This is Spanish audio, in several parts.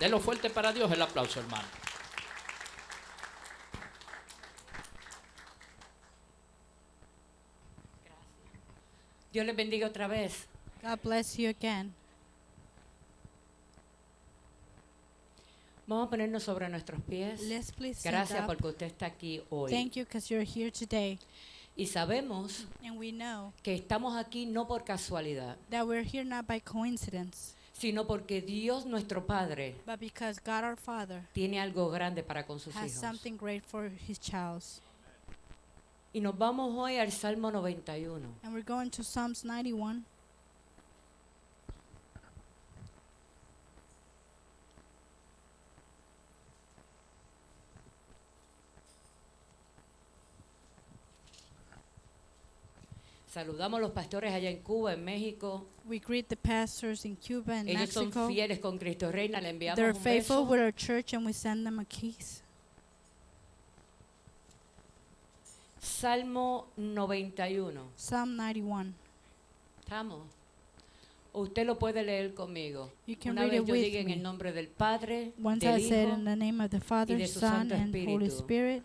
Denlo fuerte para Dios el aplauso, hermano. Dios les bendiga otra vez. God bless you again. Vamos a ponernos sobre nuestros pies. Let's please stand Gracias up. porque usted está aquí hoy. Thank you because you're here today. Y sabemos And we know que estamos aquí no por casualidad, that we're here not by coincidence, sino porque Dios nuestro Padre but because God our Father tiene algo grande para con sus has hijos. something great for his child. Y nos vamos hoy al Salmo 91. And we're going to Psalms 91. Saludamos a los pastores allá en Cuba, en México. We greet the pastors in Cuba and Ellos son Mexico. fieles con Cristo Reina. Le enviamos They're un faithful beso. with our church and we send them a kiss. Salmo 91. Psalm 91. ¿Estamos? Usted lo puede leer conmigo. You can Una read vez it yo with diga en el me. nombre del Padre, Once del I said Hijo, in the name of the Father, de su Son, Santo and Holy Espíritu. Spirit,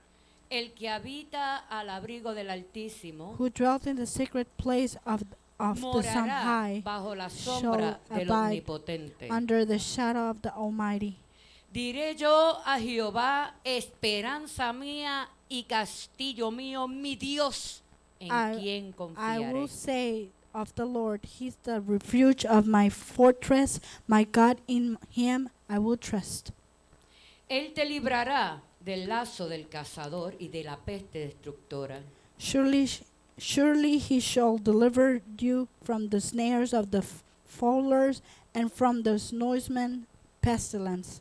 el que habita al abrigo del Altísimo who dwelt in the secret place of the Son morará High, bajo la sombra shall del abide Omnipotente. under the shadow of the Almighty. Diré yo a Jehová, esperanza mía y castillo mío, mi Dios, en quien I confiaré. will say of the Lord, He's the refuge of my fortress, my God, in Him I will trust. Él te librará del lazo del cazador y de la peste destructora. Surely He shall deliver you from the snares of the fowlers and from the noisome pestilence.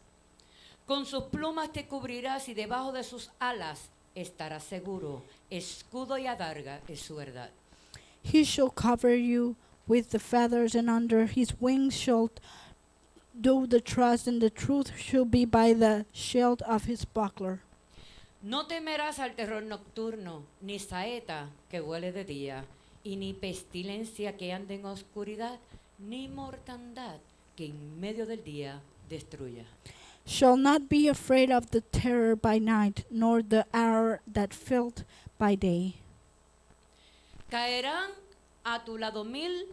Con sus plumas te cubrirás y debajo de sus alas estarás seguro. Escudo y adarga es su verdad. He shall cover you with the feathers, and under His wings shall do the trust, and the truth shall be by the shield of His buckler. No temerás al terror nocturno, ni saeta que huele de día, y ni pestilencia que ande en oscuridad, ni mortandad que en medio del día destruya. Shall not be afraid of the terror by night, nor the arrow that filled by day. Caerán a tu lado 1,000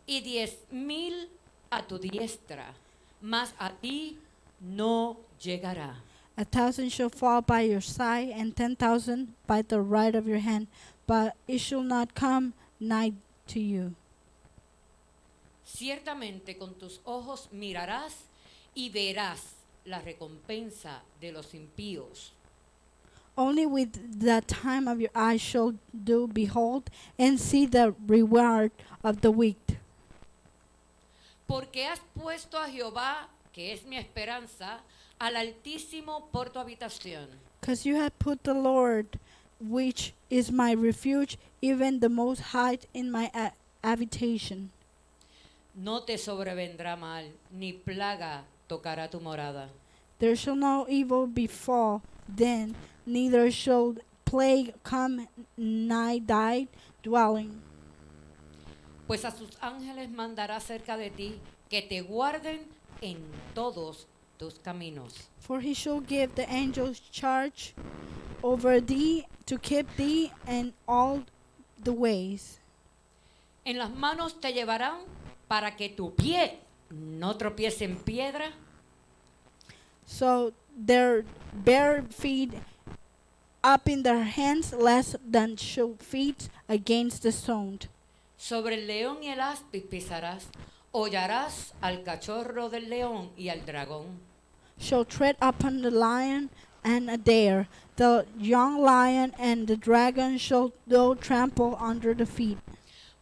y 10,000 a tu diestra, mas a ti no llegará. 1,000 shall fall by your side, and 10,000 by the right of your hand, but it shall not come nigh to you. Ciertamente con tus ojos mirarás y verás la recompensa de los impíos. Only with the time of your eyes shall do behold, and see the reward of the wicked. Porque has puesto a Jehová, que es mi esperanza, al Altísimo por tu habitación. Because you have put the Lord, which is my refuge, even the Most High, in my habitation. No te sobrevendrá mal, ni plaga tocará tu morada. There shall no evil befall then, neither shall plague come nigh thy dwelling. Pues a sus ángeles mandará cerca de ti, que te guarden en todos tus caminos. For he shall give the angels charge over thee, to keep thee in all the ways. En las manos te llevarán para que tu pie no tropiece en piedra. So their bare feet up in their hands, lest than shall feet against the stone. Sobre el león y el áspid pisarás, hollarás al cachorro del león y al dragón. Shall tread upon the lion and a dare, the young lion and the dragon shall thou trample under the feet.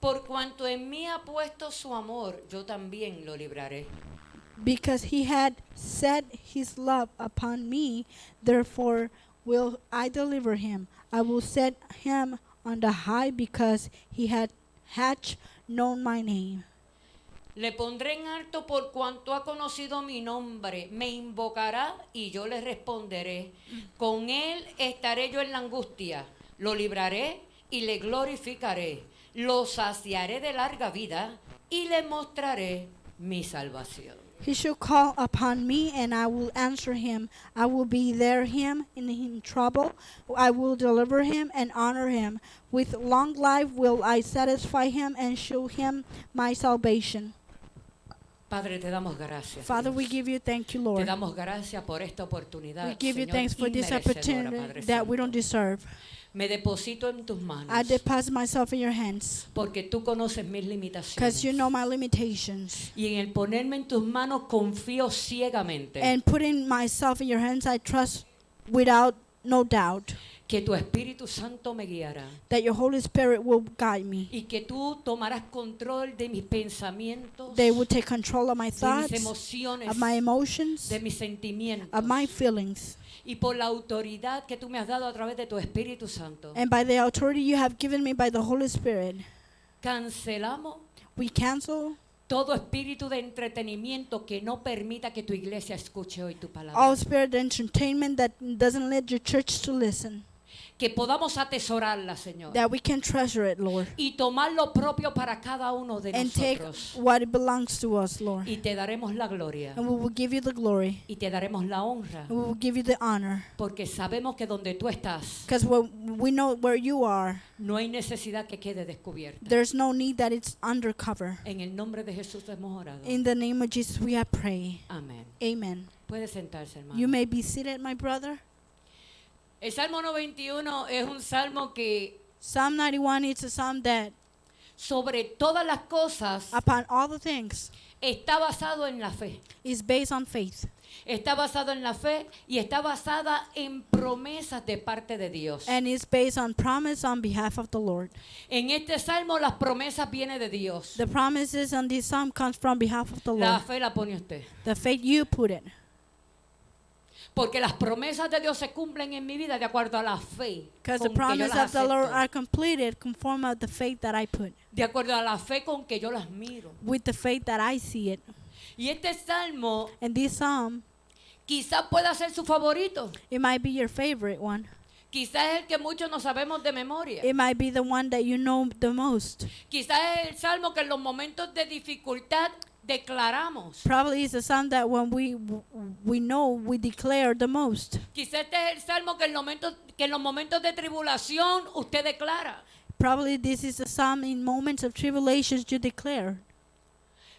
Por cuanto en mí ha puesto su amor, yo también lo libraré. Because he had set his love upon me, therefore will I deliver him. I will set him on the high, because he hath known my name. Le pondré en alto por cuanto ha conocido mi nombre. Me invocará y yo le responderé. Con él estaré yo en la angustia. Lo libraré y le glorificaré. Lo saciaré de larga vida y le mostraré mi salvación. He shall call upon me, and I will answer him. I will be there him in trouble. I will deliver him and honor him. With long life will I satisfy him and show him my salvation. Padre, te damos gracias. Father, we Dios. give you thank you, Te Lord. damos gracias por esta oportunidad, We give you Señor, thanks for this inmerecedora, opportunity Padre that we Santo. don't deserve. Me deposito en tus manos I deposit myself in your hands porque tú conoces mis because you limitaciones. know my limitations. Y en el ponerme en tus manos confío ciegamente And putting myself in your hands, I trust without no doubt que tu Espíritu Santo me guiará that your Holy Spirit will guide me. y que tú tomarás control de mis pensamientos, They will take control of my de mis thoughts, emociones, of my emotions, de mis sentimientos of my feelings. y por la autoridad que tú me has dado a través de tu Espíritu Santo. And by the authority you have given me by the Holy Spirit, Cancelamos we cancel todo espíritu de entretenimiento que no permita que tu iglesia escuche hoy tu palabra. all spirit of entertainment that doesn't let your church to listen. Que podamos atesorarla, Señor. That we can treasure it, Lord. Y tomar lo propio para cada uno de And take nosotros. what it belongs to us, Lord. Y te daremos la gloria. And we will give you the glory. Y te daremos la honra. And we will give you the honor. Porque sabemos que donde tú estás, Because we know where you are, no hay necesidad que quede descubierta. there's no need that it's undercover. En el nombre de Jesús hemos orado. In the name of Jesus we have prayed. Amén. Amen. Puede sentarse, hermano. You may be seated, my brother. El Salmo 91 es un salmo que Psalm 91 is a psalm that, sobre todas las cosas, upon all the things, está basado en la fe. is based on faith. Está basado en la fe y está basada en promesas de parte de Dios. And is based on promise on behalf of the Lord. En este salmo las promesas vienen de Dios. The promises on this psalm comes from behalf of the La Lord. fe la pone usted. The faith you put in. Porque las promesas de Dios se cumplen en mi vida de acuerdo a la fe Because the con que yo promises las of the Lord acepto. are completed conform of the faith that I put. De acuerdo a la fe con que yo las miro. With the faith that I see it. Y este salmo And this psalm, quizás pueda ser su favorito. it might be your favorite one. Quizás es el que muchos no sabemos de memoria. It might be the one that you know the most. Quizás es el salmo que en los momentos de dificultad declaramos. Probably it's a psalm that when we know, we declare the most. Quizás este es el salmo que en los momentos de tribulación usted declara. Probably this is a psalm in moments of tribulations you declare.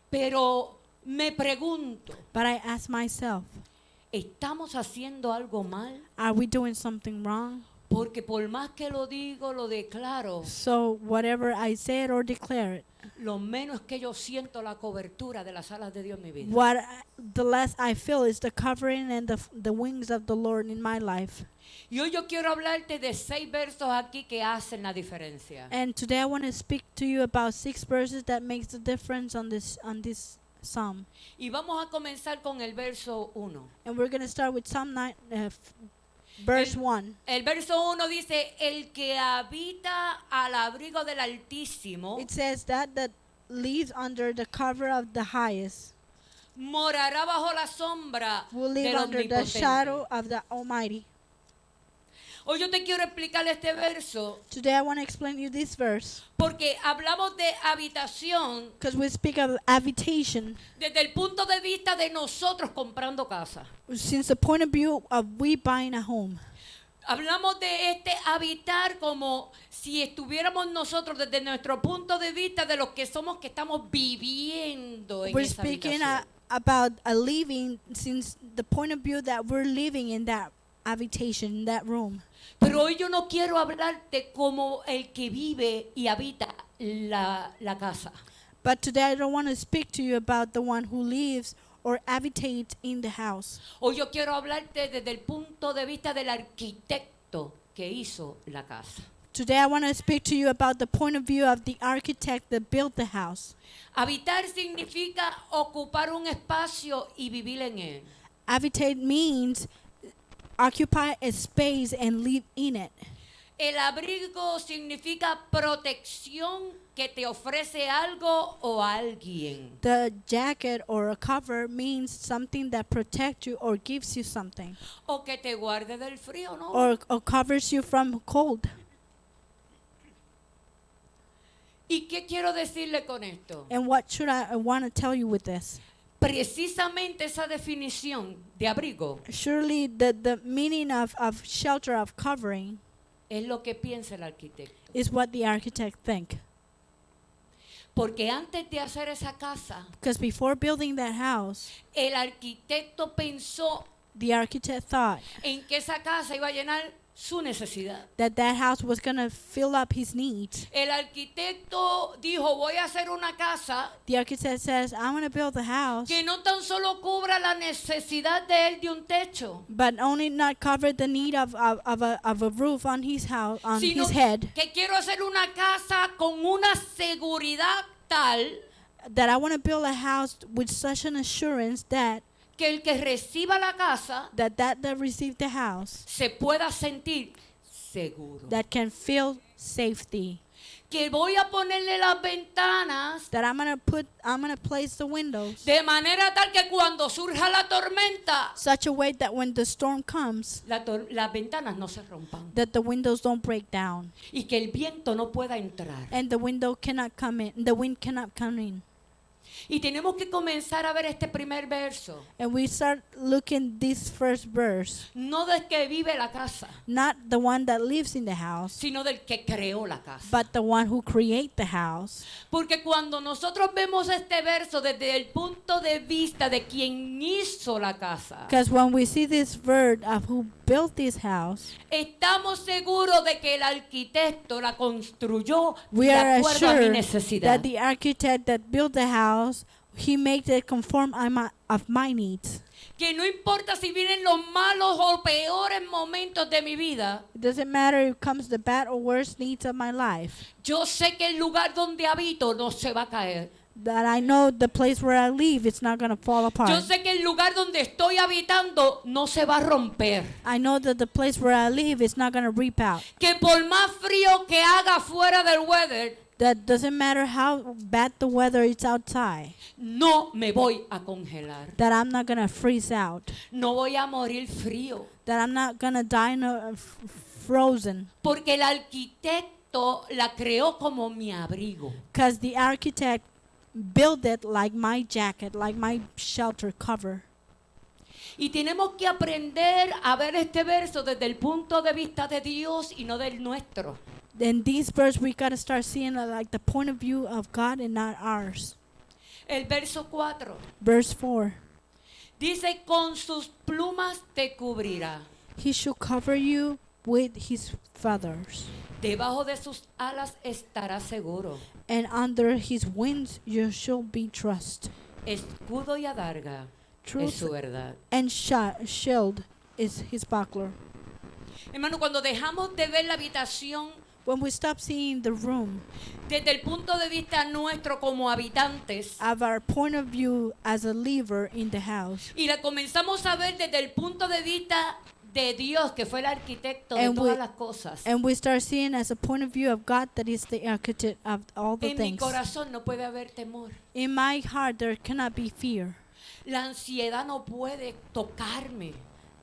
Pero me pregunto, But I ask myself, ¿estamos haciendo algo mal? are we doing something wrong? Porque por más que lo digo, lo declaro, So whatever I said or declare it, lo menos que yo siento la cobertura de las alas de Dios en mi vida. the less I feel is the covering and the wings of the Lord in my life. Y hoy yo quiero hablarte de 6 versos aquí que hacen la diferencia. And today I want to speak to you about 6 verses that makes the difference on this psalm. Y vamos a comenzar con el verso 1. And we're going to start with Psalm 9, verse 1. El verso 1 dice, el que habita al abrigo del Altísimo It says that lives under the cover of the highest morará bajo la sombra will live del under the Omnipotente. shadow of the Almighty. Hoy yo te quiero explicar este verso Today I want to explain you this verse porque hablamos de habitación because we speak of habitation desde el punto de vista de nosotros comprando casa. since the point of view of we buying a home. Hablamos de este habitar como si estuviéramos nosotros desde nuestro punto de vista de los que somos que estamos viviendo en We're esa speaking habitación. about a living since the point of view that we're living in that habitation, in that room. Pero hoy yo no quiero hablarte como el que vive y habita la casa. But today I don't want to speak to you about the one who lives or habitates in the house. Hoy yo quiero hablarte desde el punto de vista del arquitecto que hizo la casa. Today I want to speak to you about the point of view of the architect that built the house. Habitar significa ocupar un espacio y vivir en él. Habitate means occupy a space and live in it. El abrigo significa protección que te ofrece algo o alguien. The jacket or a cover means something that protects you or gives you something O que te guarde del frío, ¿no? or covers you from cold. ¿Y qué quiero decirle con esto? And what should I want to tell you with this? Precisamente esa definición de abrigo Surely the meaning of shelter, of covering, es lo que piensa el arquitecto. is what the architect think. Porque antes de hacer esa casa, Because before building that house, el arquitecto pensó the architect thought en que esa casa iba a llenar su necesidad. that that house was going to fill up his needs. El arquitecto dijo, voy a hacer una casa The architect says, I'm going to build a house, que no tan solo cubra la necesidad de él de un techo, but only not cover the need of a roof on his house, on sino his head, que quiero hacer una casa con una seguridad tal that I want to build a house with such an assurance that que el que reciba la casa that received the house, se pueda sentir seguro. that can feel safety, Que voy a ponerle las ventanas that I'm going to place the windows de manera tal que cuando surja la tormenta, such a way that when the storm comes, las ventanas no se rompan that the windows don't break down y que el viento no pueda entrar. and the wind cannot come in. Y tenemos que comenzar a ver este primer verso, And we start looking this first verse, no del que vive la casa, not the one that lives in the house, sino del que creó la casa. but the one who create the house. Porque cuando nosotros vemos este verso desde el punto de vista de quien hizo la casa, Because when we see this verse of who built this house, estamos seguros de que el arquitecto la construyó we de are acuerdo a mi assured necesidad. that the architect that built the house, he made it conform of my needs. Que no importa si vienen los malos o peores momentos de mi vida, It doesn't matter if it comes the bad or worst needs of my life, yo sé que el lugar donde habito no se va a caer. that I know the place where I live, it's not going to fall Yo apart. sé que el lugar donde estoy habitando no se va a romper. I know that the place where I live is not going to reap out. Que por más frío que haga fuera del weather, That doesn't matter how bad the weather is outside, no me voy a congelar. that I'm not going to freeze out, No voy a morir frío. that I'm not going to die frozen. Porque el arquitecto la creó como mi abrigo. Because the architect built it like my jacket, like my shelter cover. Y tenemos que aprender a ver este verso desde el punto de vista de Dios y no del nuestro. In these verse, we got to start seeing like the point of view of God and not ours. El verso 4 Verse 4. dice, con sus plumas te cubrirá. He shall cover you with his feathers, Debajo de sus alas estará seguro. and under his wings you shall be trust. Escudo y adarga es Truth su verdad. and shield is his buckler. Hermano, cuando dejamos de ver la habitación When we stop seeing the room desde el punto de vista nuestro como habitantes of our point of view as a lever in the house, y la comenzamos a ver desde el punto de vista de Dios, que fue el arquitecto de And todas we- las cosas, and we start seeing as a point of view of God that is the architect of all the en mi things. corazón no puede haber temor. In my heart there cannot be fear. La ansiedad no puede tocarme,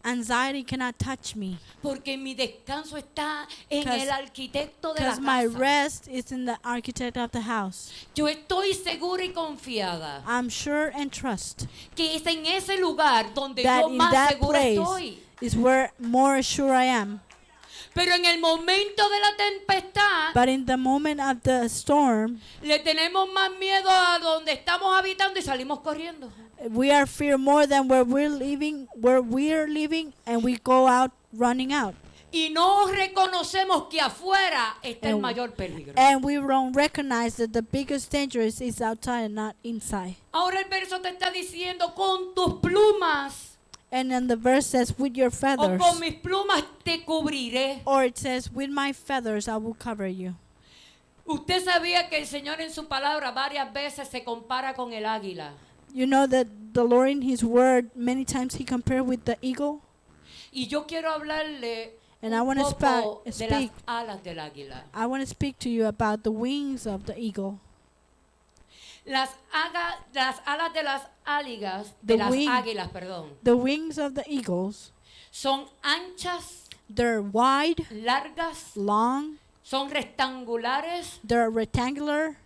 Anxiety cannot touch me, porque mi descanso está en 'Cause- el arquitecto de la because my casa. rest is in the architect of the house. Yo estoy segura y confiada I'm sure and trust que es en ese lugar donde that yo in más that segura place estoy. is where more sure I am. Pero en el momento de la tempestad, But in the moment of the storm, le tenemos más miedo a donde estamos habitando y salimos corriendo. we are fear more than where we're living, and we go out running out. Y no reconocemos que afuera está el And- mayor peligro. And we don't recognize that the biggest danger is outside and not inside. Ahora el verso te está diciendo, con tus plumas And then the verse says, with your o feathers. con mis plumas te cubriré. Or it says, with my feathers I will cover you. Usted sabía que el Señor en su palabra varias veces se compara con el águila. You know that the Lord in his word, many times he compared with the eagle. Y yo quiero hablarle And I un want to poco de las speak. alas del águila. I want to speak to you about the wings of the eagle. Las alas de las águilas, The de las wing. águilas, perdón, The wings of the eagles, son anchas, they're wide, largas, long, son rectangulares they're rectangular,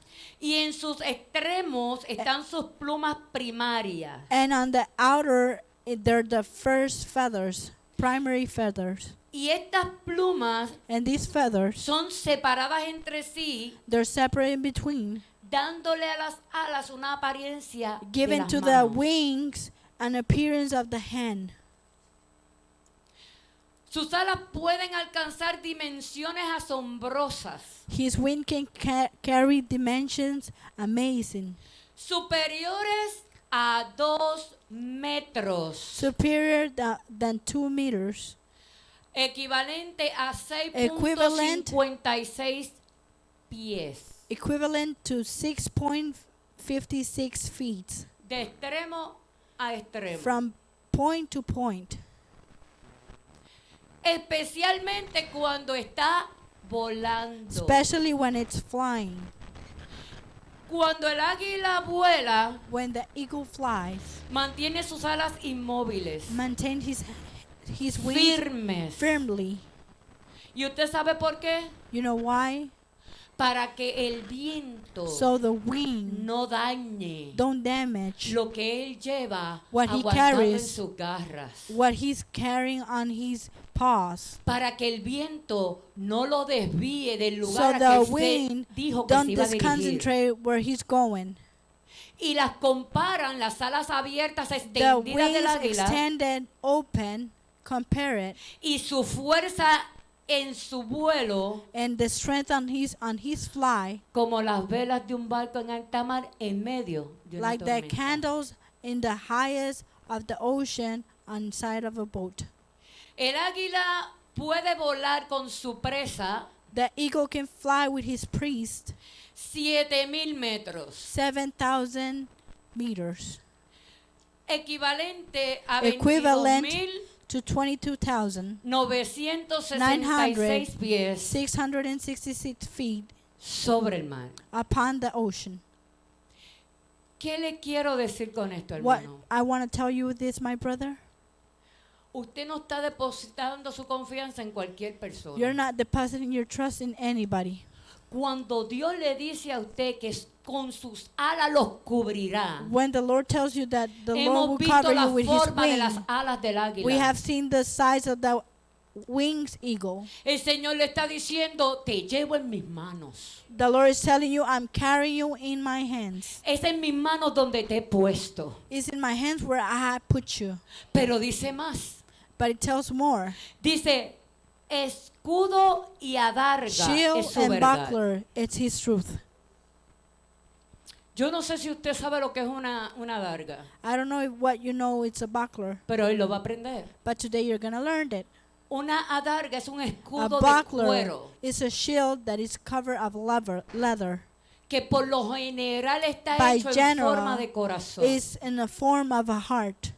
Y en sus extremos están sus plumas primarias. And on the outer, they're the first feathers, primary feathers. Y estas plumas And these feathers, son separadas entre sí, they're separate in between, dándole a las alas una apariencia de given las to the manos. wings an appearance of the hand. Sus alas pueden alcanzar dimensiones asombrosas, His wing can carry dimensions amazing, superiores a 2 metros, superior than 2 meters, equivalente a Equivalent. 6.56 pies, equivalent to 6.56 feet de extremo a extremo. from point to point, Especialmente cuando está volando. especially when it's flying. Cuando el águila vuela, When the eagle flies, mantiene sus alas inmóviles, maintain his wings firmes. firmly. ¿Y usted sabe por qué? You know why? Para que el viento So the wing no dañe don't damage lo que él lleva What he aguantado en carries. sus garras. what he's carrying on his paws. Para que el viento no lo desvíe del So lugar a the que usted wind dijo que se don't iba a dirigir. concentrate where he's going. Y las comparan, las alas abiertas The extendidas del wings águila extended, open, compare it, y su fuerza en su vuelo and the strength on his fly, como las velas de un barco en alta mar en medio de una like the tormenta. candles in the highest of the ocean on side of a boat. El águila puede volar con su presa The eagle can fly with his priest 7,000 metros, 7,000 meters, equivalente a equivalent to 22,966 22,966 pies feet sobre el mar. upon the ocean. ¿Qué le quiero decir con esto, What hermano? I want to tell you this, my brother, Usted no está depositando su confianza en cualquier persona. you're not depositing your trust in anybody. Cuando Dios le dice a usted que con sus alas los cubrirá, When the Lord tells you that the Lord hemos will visto cover la you with his forma de las wing, alas del águila. we have seen the size of the wings eagle. El Señor le está diciendo, te llevo en mis manos. The Lord is telling you, I'm carrying you in my hands. Es en mis manos donde te he puesto. It's in my hands where I have put you. Pero dice más. But it tells more. Dice, escudo y adarga es Shield su and verdad. buckler, it's his truth. Yo no sé si usted sabe lo que es una adarga, I don't know if what you know it's a buckler, pero hoy lo va a aprender. but today you're going to learn it. Una adarga es un A escudo de buckler cuero is a shield that is covered of leather. que por lo general está By hecho en general, forma de corazón. Is in the form of a heart.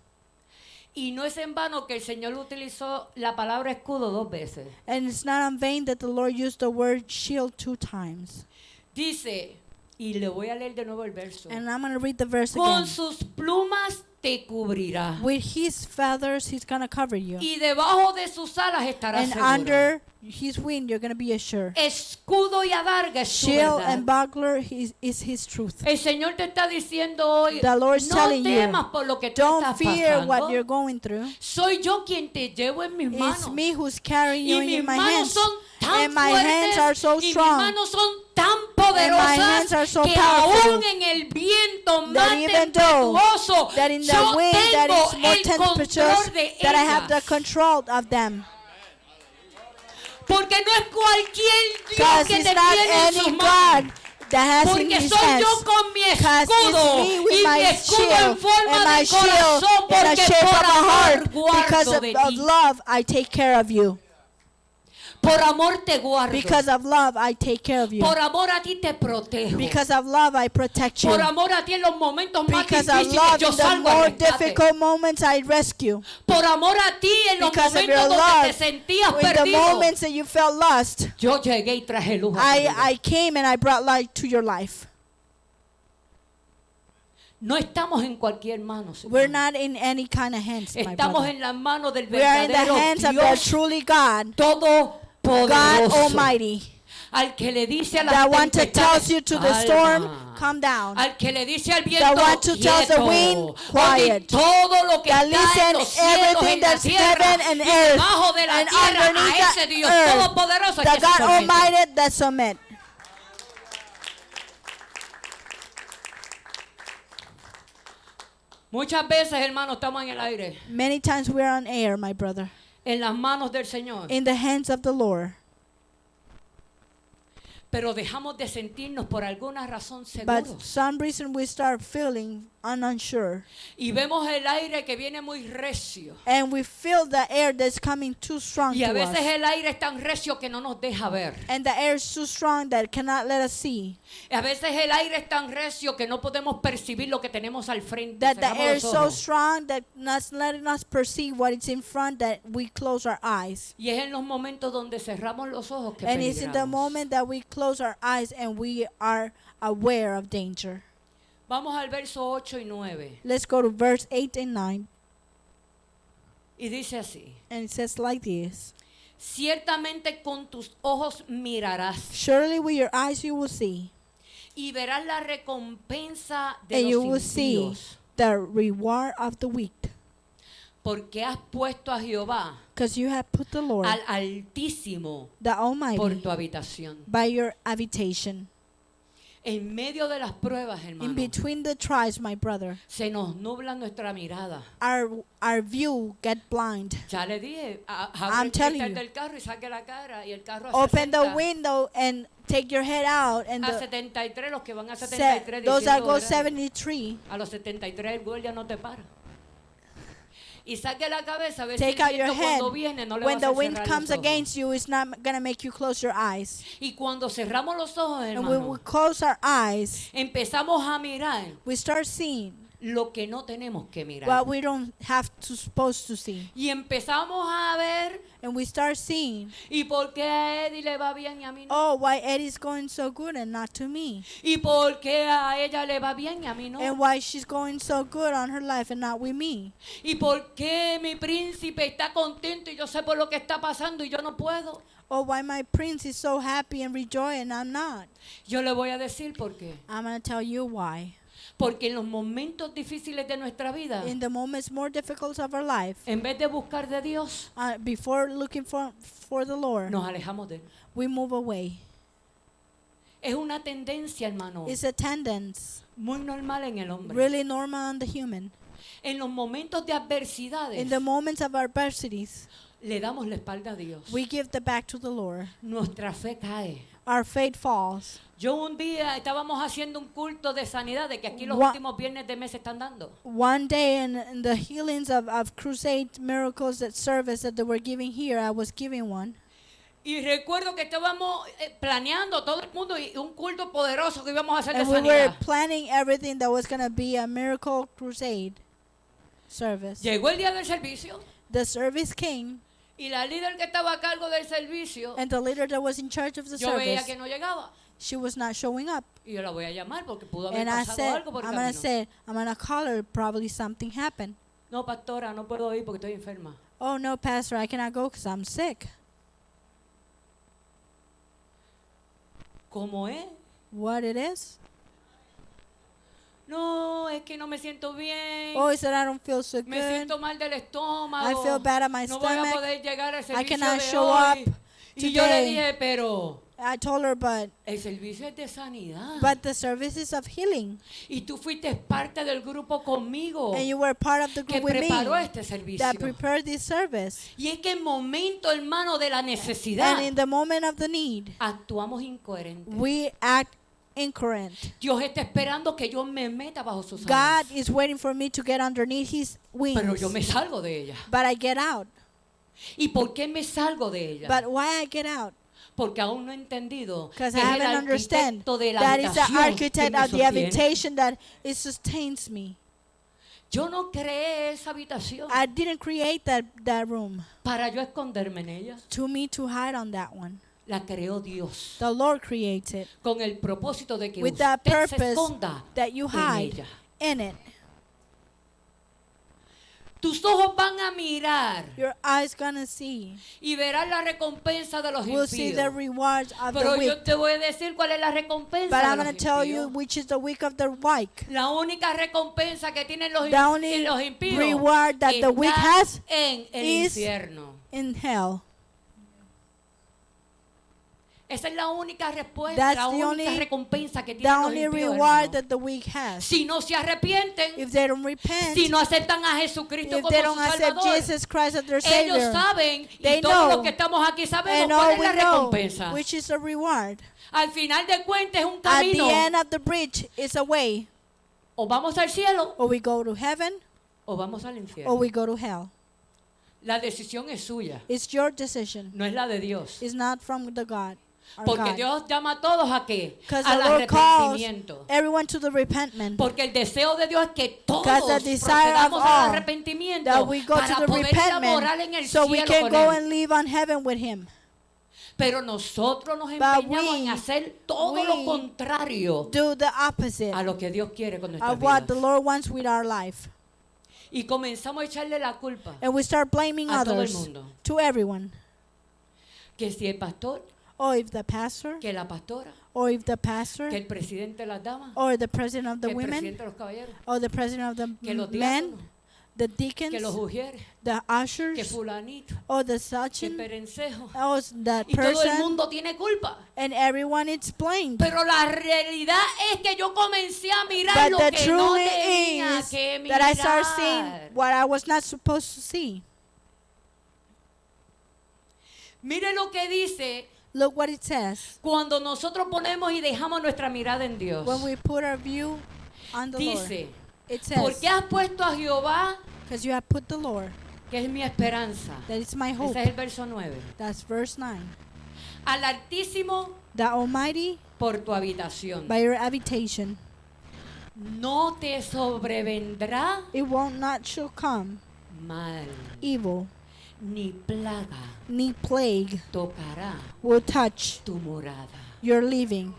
Y no es en vano que el Señor utilizó la palabra escudo 2 veces. And it's not in vain that the Lord used the word shield 2 times. Dice, y le voy a leer de nuevo el verso. And I'm going to read the verse Con again. sus plumas te cubrirá. With his feathers, he's going to cover you. Y debajo de sus alas estarás And seguro. under his wing, you're going to be assured. Escudo y adarga es su Shield verdad. and buckler is his truth. El Señor te está diciendo hoy, The Lord's no telling you, temas por lo que tú Don't estás fear what pasando. you're going through. Soy yo quien te llevo en mis It's manos. me who's carrying you Y mis in my manos hands. son tan And my hands are so fuertes y mis strong manos son tan hands are poderosas so que powerful aún en el viento más that even though tempestuoso that in the yo wind that tengo is more el tempestuous, control de that I have the ellas. control of them. Porque no es cualquier Dios Because que it's te not tiene en sus any manos. God that has in Porque his soy hands. yo con mi Because escudo it's me with y my mi escudo en shield forma and my de shield corazón in the porque shape por of a amor heart. Because guardo of de ti. love, I take care of you. Por amor te guardo. Because of love, I take care of you. Por amor a ti te protejo. Because of love, I protect you. Por amor a ti en los momentos más Because of difíciles love, yo in the salgo al more rescate. difficult moments, I rescue. Por amor a ti en los Because of momentos your donde love, te sentías in the perdido. moments that you felt lost, Yo llegué y traje luz a tu vida. I came and I brought light to your life. No estamos en cualquier mano. We're hermano. not in any kind of hands, my Estamos brother. en las manos del We are in the verdadero hands of the Dios truly God, God Todopoderoso. Almighty. Al que le dice a la That one that tempestad, tells you to the storm, calma. calm down. Al que le dice al viento, one who tells the quieto. wind, Donde quiet. todo lo que That está en listen los cielos, everything en la that's tierra, heaven and y earth, debajo de la and tierra, underneath a ese the Dios earth, todopoderoso es the que se God somete. Almighty that submit. Muchas veces, hermano, estamos en el aire, Many times we are on air, my brother, en las manos del Señor, in the hands of the Lord. pero dejamos de sentirnos por alguna razón But seguros. some reason we start feeling unsure. Y vemos el aire que viene muy recio. And we feel the air that's coming too strong Y a to veces us. el aire es tan recio que no nos deja ver. And the air is too strong that cannot let us see. Y a veces el aire es tan recio que no podemos percibir lo que tenemos al frente. That the Cerramos air los is so ojos. strong that not letting us perceive what is in front that we close our eyes. Y es en los momentos donde cerramos los ojos que And it's in the peligramos. moment that we close our eyes and we are aware of danger. Vamos al verso 8 y 9. Let's go to verse 8 and 9. Y dice así: And it says like this. ciertamente con tus ojos mirarás Surely with your eyes you will see, y verás la recompensa de and you los will see impíos, the reward of the wicked. porque has puesto a Jehová, Because you have put the Lord, al Altísimo, the por Almighty, tu habitación. by your habitation. En medio de las pruebas, In hermano, between the tribes, my brother, se nos nubla nuestra mirada. our view get blind. Ya le dije, I'm abre el telling cristal you. del carro y saque la cara y el carro a Open the 60, window and take your head out, and a the, 73, los que van a 73 those that diciendo, go "Ora". 73, A los 73 el guardia no te para. Y saque la cabeza a ver take si out el your viento head. cuando viene no le When vas a the wind cerrar comes los ojos. against you, it's not going to make you close your eyes. Y cuando cerramos los ojos, And when hermano, we close our eyes, empezamos a mirar we start seeing lo que no tenemos que mirar. what we don't have to supposed to see. Y empezamos a ver, And we start seeing, ¿y por qué a Eddie le va bien y a mí no? oh, why Eddie's going so good and not to me? ¿Y por qué a ella le va bien y a mí no? And why she's going so good on her life and not with me? ¿Y por qué mi príncipe está contento y yo sé por lo que está pasando y yo no puedo? Oh, why my prince is so happy and rejoicing and I'm not? Yo le voy a decir por qué. I'm going to tell you why. Porque en los momentos difíciles de nuestra vida, In the moments more difficult of our life, en vez de buscar de Dios, before looking for the Lord, nos alejamos de Él. we move away. Es una tendencia, hermano, It's a tendency, muy normal en el hombre. really normal on the human. En los momentos de adversidades, In the moments of adversities, le damos la espalda a Dios. we give the back to the Lord. Nuestra fe cae. Our faith falls. Yo un día estábamos haciendo un culto de sanidad, de que aquí los Wha- últimos viernes de mes se están dando. One day in the healings of crusade miracles that service that they were giving here, I was giving one. Y recuerdo que estábamos planeando todo el mundo y un culto poderoso que íbamos a hacer de And we were sanidad. planning everything that was going to be a miracle crusade service. Llegó el día del servicio The service came, y la líder que estaba a cargo del servicio, and the leader that was in charge of the yo veía service, que no llegaba. she was not showing up. Y yo la voy a llamar porque pudo haber And I pasado said, algo por el I'm going to camino. say, I'm going to call her, probably something happened. No, pastora, no puedo ir porque estoy enferma. Oh, no, Pastor, I cannot go because I'm sick. ¿Cómo es? What it is? No, es que no me siento bien. Oh, he said, I don't feel so Me good. siento mal del estómago. I feel bad at my no voy a stomach. poder llegar al servicio cannot de show hoy. up Y yo le today. dije, pero I told her, but el servicio es de sanidad. the service is of healing. Y tú fuiste parte del grupo conmigo And you were part of the que group with me preparó este servicio. that prepared this service. Y es que en momento, hermano, de la necesidad, And in the moment of the need, actuamos incoherentes. we act incoherent. Dios está esperando que yo me meta bajo sus God alas. is waiting for me to get underneath his Pero yo wings. me salgo de ella. But I get out. ¿Y por qué me salgo de ella? But why I get out? Porque aún no he entendido que Because es I el haven't understand arquitecto de la that is the habitación que architect me of the sostiene. habitation that it sustains me. Yo no creé esa habitación I didn't create that room para yo esconderme en ella. to me to hide on that one. La creó Dios The Lord creates it con el propósito de que with usted the se purpose esconda that you en hide ella. in it. Tus ojos van a mirar Your eyes gonna see. y verás la recompensa de los Will see the impíos. rewards of Pero the yo wicked. te voy a decir cuál es la recompensa But I'm de gonna los tell you impíos. which is the wicked of the wicked. La única recompensa que tienen los, The only los impíos reward that the wicked está has en el is infierno. In hell. Esa es la única respuesta, That's la the única only- recompensa que The tienen los only impíos, reward hermano. that the wicked has. Si no se arrepienten, If they don't repent, si no aceptan a Jesucristo if como they su don't accept Salvador, Jesus Christ as their ellos Savior, saben, they y todos know, los que estamos aquí sabemos and cuál all es we la know, recompensa. which is the reward. Al final de cuentas es un At camino. the end of the bridge is a way. O vamos al cielo Or we go to heaven, o vamos al or infierno. we go to hell. La decisión es suya, It's your decision. no es la de Dios. It's not from the God. Our Porque God. Dios llama a todos a qué? Because Al the Lord calls arrepentimiento. everyone to the repentment. Porque el deseo de Dios es que todos Because the desire of procedamos al all arrepentimiento that we go para to the poder ir a morar en el repentment so we cielo can con go Él. and live on heaven with Him. Pero nosotros nos But empeñamos en we- hacer todo we lo contrario Do the opposite a lo que Dios quiere con nuestras of what the vidas. Lord wants with our life. Y comenzamos a echarle la culpa And we start blaming a todo el others mundo. to everyone. Que si el pastor, Or if the pastor, que la pastora, or if the pastor, que el presidente de las damas, or the president of que the el women, presidente de los caballeros, or the president of the que los men, diáconos, the que deacons, los ujieres, the que ushers, fulanito, or the que suchin, perencejo. or that Y todo el person, mundo tiene culpa. and everyone is blamed. Pero la realidad es que yo comencé a mirar But lo the que no truth tenía is que that I started mirar. seeing what I was not supposed to see. Mire lo que dice Look what it says. cuando nosotros ponemos y dejamos nuestra mirada en Dios. When we put our view on the Lord, Dice, it ¿por says, qué has puesto a Jehová, because you have put the Lord, que es mi esperanza? that is my hope. Ese es el verso 9. That's verse 9. Al Altísimo The Almighty por tu habitación. by your habitation. No te sobrevendrá It won't not shall come mal, evil, ni plaga ni plague tocará will touch tu morada. your living.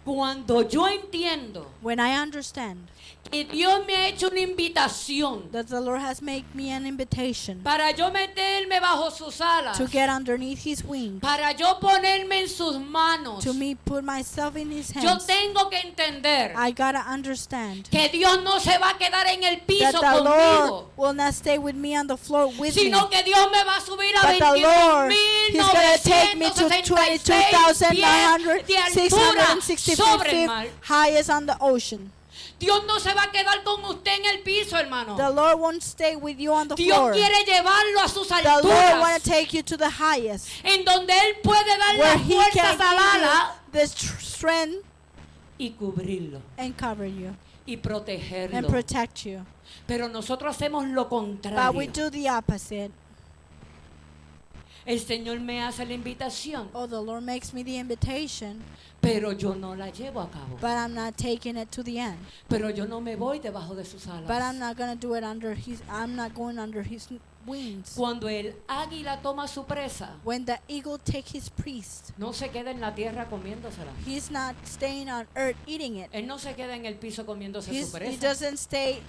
Cuando yo entiendo When I understand que Dios me ha hecho una invitación that the Lord has made me an invitation para yo meterme bajo sus alas, to get underneath His wings, para yo ponerme en sus manos, to me put myself in His yo hands, tengo que entender I gotta understand que Dios no se va a quedar en el that piso the Lord conmigo, will not stay with me on the floor with me, sino que Dios me va a subir a but the Lord, He's gonna take me to 22,966 pies de altura sobre el 22,965 mar. feet highest on the ocean. Dios no se va a quedar con usted en el piso, hermano. The Lord won't stay with you on the Dios floor. quiere llevarlo a sus The Lord want alturas, to take you to the highest, en donde Él puede dar where las He fuerzas can al ala give you the strength y cubrirlo and cover you y and protegerlo. protect you. Pero nosotros hacemos lo But we contrario. do the opposite. El Señor me hace la invitación, Oh, the Lord makes me the invitation, pero yo no la llevo a cabo. but I'm not taking it to the end. Pero yo no me voy debajo de sus But I'm alas. not gonna do it under His. I'm not going under His wings. Cuando el águila toma su presa, When the eagle take his priest, no se queda en la tierra comiéndosela. he's not staying on earth eating it. Él no se queda en el piso comiéndose su He presa. doesn't stay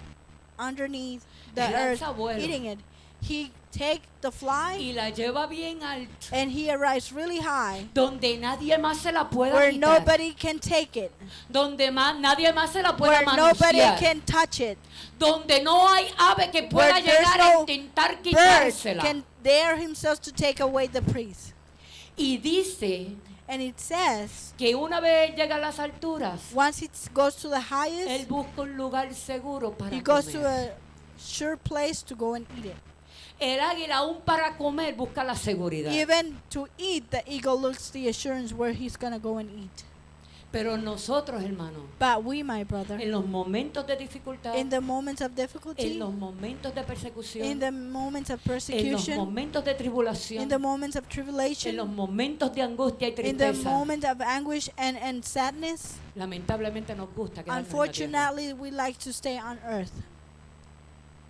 underneath the Él earth alza vuelo eating it. He take the fly y la lleva bien alto, and he arrives really high donde nadie más se la pueda where quitar, nobody can take it, donde nadie más se la pueda where nobody manosear, can touch it, donde no hay ave que pueda where there's llegar a no intentar bird quitársela. can dare himself to take away the priest. Y dice And it says, que una vez llega a las alturas, once it goes to the él highest, busca un lugar seguro para he goes to comer. a sure place to go and eat it. El águila aún para comer busca la seguridad. Even to eat, the eagle looks the assurance where he's going to go and eat. Pero nosotros, hermanos, But we, my brother, en los momentos de dificultad, in the moments of en difficulty, los momentos de persecución, in the moments of en los persecution, momentos de tribulación, in the moments of en los tribulation, momentos de angustia y in the tristeza, moment of anguish and sadness, lamentablemente nos gusta quedarnos en la tierra. unfortunately, we like to stay on earth.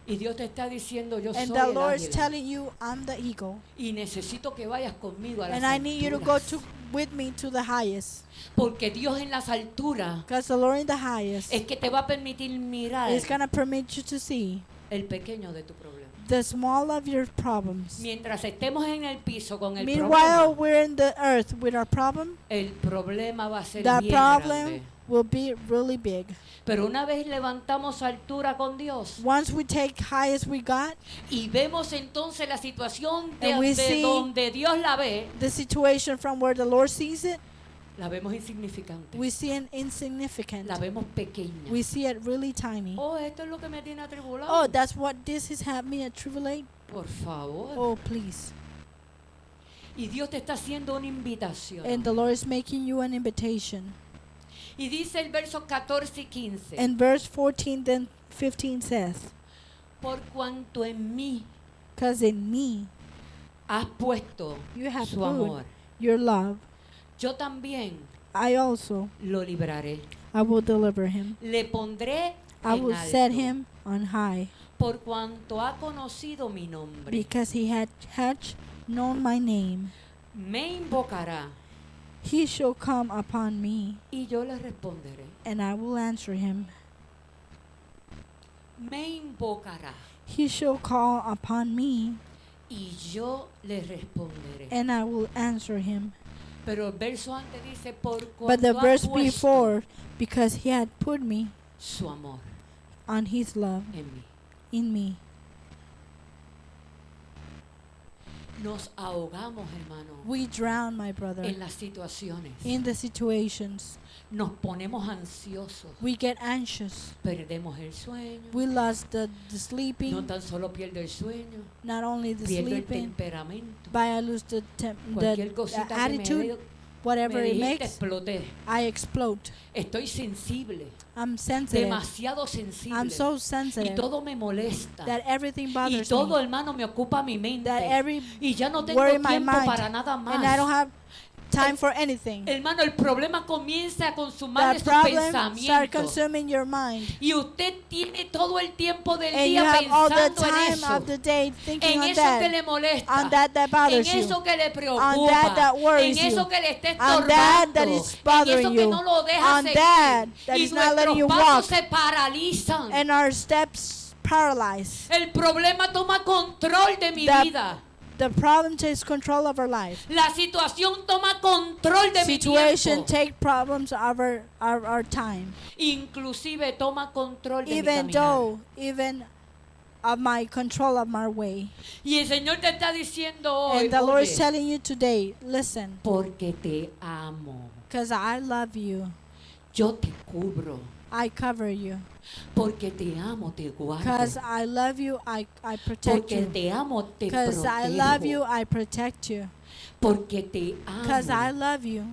Y Dios te está diciendo, yo soy And the el Lord is águila. telling you, I'm the eagle. Y necesito que vayas conmigo a las And I need you to go alturas. with me to the highest. Porque Dios en las alturas Because the Lord in the highest es que te va a permitir mirar is going to permit you to see el pequeño de tu problema. the small of your problems. Mientras estemos en el piso con el Meanwhile, problema, we're in the earth with our problem. el problema va a ser The bien problem grande. will be really big. Pero una vez levantamos altura con Dios Once we take highest we got, y vemos entonces la situación And we de see- donde Dios la ve, the situation from where the Lord sees it, la vemos insignificante, we see it insignificant. la vemos pequeña. We see it really tiny. Oh, esto es lo que me tiene atribulado. Oh, that's what this is having me atribulate. Por favor. Oh, please. Y Dios te está haciendo una invitación. And the Lord is making you an invitation. Y dice el verso 14 y 15. And verse 14 then 15 says, Por cuanto en mí because in me has puesto you have su put amor, your love, yo también I also lo libraré. I will deliver him. Le pondré I en will alto, set him on high, por cuanto ha conocido mi nombre. because he had known my name. Me invocará He shall come upon me, y yo le responderé. and I will answer him. Me invocará He shall call upon me, y yo le responderé. and I will answer him. Pero el verso antes dice, por But the cuanto ha verse puesto before, because he had put me su amor on his love en mí. in me. Nos ahogamos, hermano, We drown, my brother, en las situaciones. in the situations. Nos ponemos ansiosos. We get anxious. Perdemos el sueño. We lost the No sleeping, tan solo pierdo el sueño, not only the pierdo el sleeping, temperamento. but I lose the Cualquier cosita que attitude, whatever me it dijiste, makes, exploté. I explode. Estoy sensible, I'm sensitive. demasiado sensible. I'm so Y sensitive todo me molesta. that everything Y bothers todo, me. hermano, me ocupa mi mente. That every Y ya no tengo worry my tiempo mind, para nada más. and I don't have time for anything. Hermano, el problema comienza a consumar The sus problem start pensamientos. consuming your mind, Y usted tiene todo el tiempo del and you día have all the pensando en time eso. of the day thinking En on eso que that, le molesta. on that bothers En you, eso que le on preocupa. that worries En eso you, que le está on estorbando. that is En bothering eso que you, no lo deja on seguir. that Y is not letting you nuestros walk, pasos se paralizan. and our steps paralyzed. El problema toma control de mi The- vida. The problem takes control of our life. La situación toma control de mi Situation tiempo. take problems of our time. Inclusive toma control de mi Even caminar. though, even of my control of my way. Y el Señor te está diciendo hoy, And the Lord is oye, telling you today, listen, porque te amo. because I love you. Yo te cubro. I cover you. Porque te amo, te guardo. Because I love you, I protect Porque you. te amo, te Because I protejo. love you, I protect you. Porque te Because I amo. love you.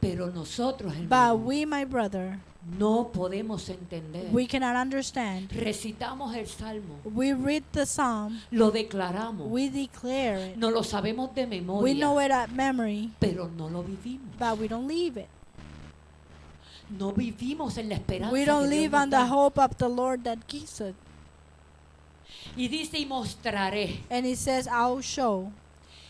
Pero nosotros, But hermano, we, my brother, no podemos entender. we cannot understand. Recitamos el salmo, We read the psalm, lo declaramos, we declare it. no lo sabemos de We memoria, know it at memory, pero no lo vivimos. but we don't leave it. No vivimos en la esperanza We que don't Dios live nos on the da. hope of the Lord that gives it. Y dice, y mostraré. And he says, I will show.